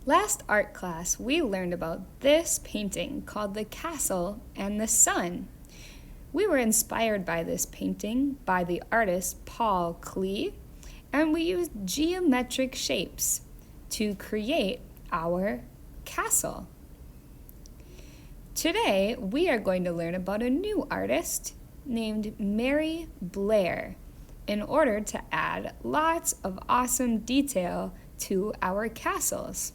Last art class, we learned about this painting called The Castle and the Sun. We were inspired by this painting by the artist Paul Klee, and we used geometric shapes to create our castle. Today, we are going to learn about a new artist named Mary Blair in order to add lots of awesome detail to our castles.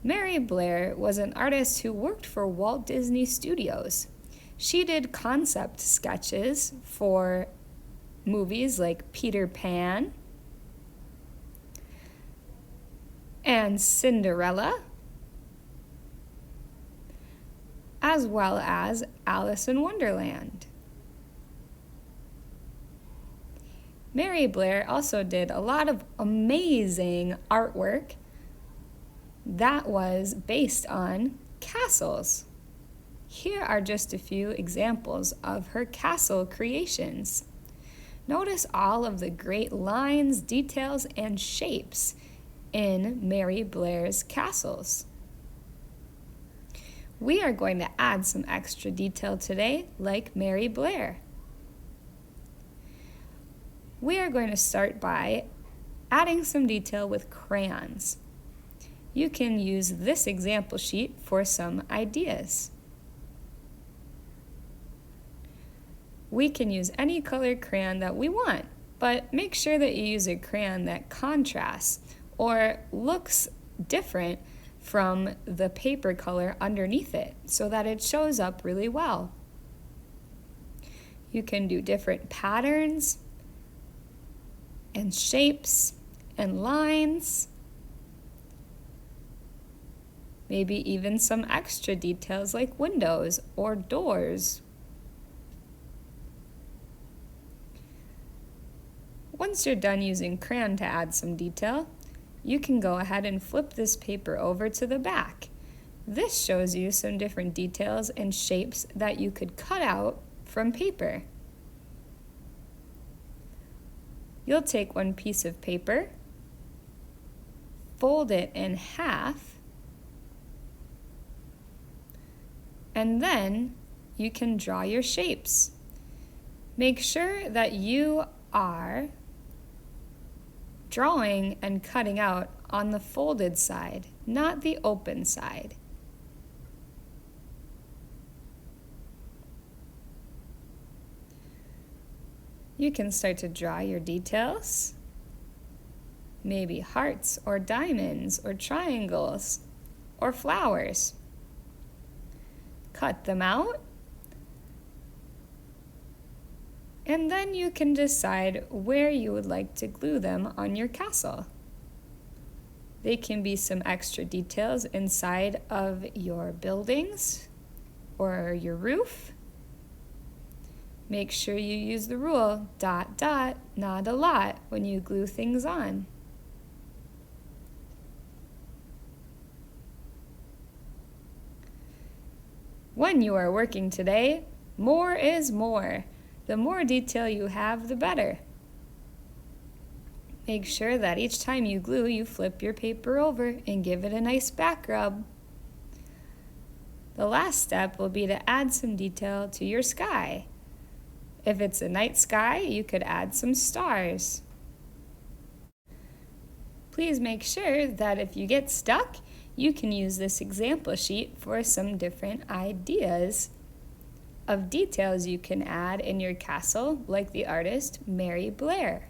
Mary Blair was an artist who worked for Walt Disney Studios. She did concept sketches for movies like Peter Pan and Cinderella, as well as Alice in Wonderland. Mary Blair also did a lot of amazing artwork that was based on castles. Here are just a few examples of her castle creations. Notice all of the great lines, details, and shapes in Mary Blair's castles. We are going to add some extra detail today, like Mary Blair. We are going to start by adding some detail with crayons. You can use this example sheet for some ideas. We can use any color crayon that we want, but make sure that you use a crayon that contrasts or looks different from the paper color underneath it so that it shows up really well. You can do different patterns and shapes and lines. Maybe even some extra details like windows or doors. Once you're done using crayon to add some detail, you can go ahead and flip this paper over to the back. This shows you some different details and shapes that you could cut out from paper. You'll take one piece of paper, fold it in half, and then you can draw your shapes. Make sure that you are drawing and cutting out on the folded side, not the open side. You can start to draw your details, maybe hearts or diamonds or triangles or flowers. Cut them out, and then you can decide where you would like to glue them on your castle. They can be some extra details inside of your buildings or your roof. Make sure you use the rule, ... not a lot, when you glue things on. When you are working today, more is more. The more detail you have, the better. Make sure that each time you glue, you flip your paper over and give it a nice back rub. The last step will be to add some detail to your sky. If it's a night sky, you could add some stars. Please make sure that if you get stuck, you can use this example sheet for some different ideas of details you can add in your castle, like the artist Mary Blair.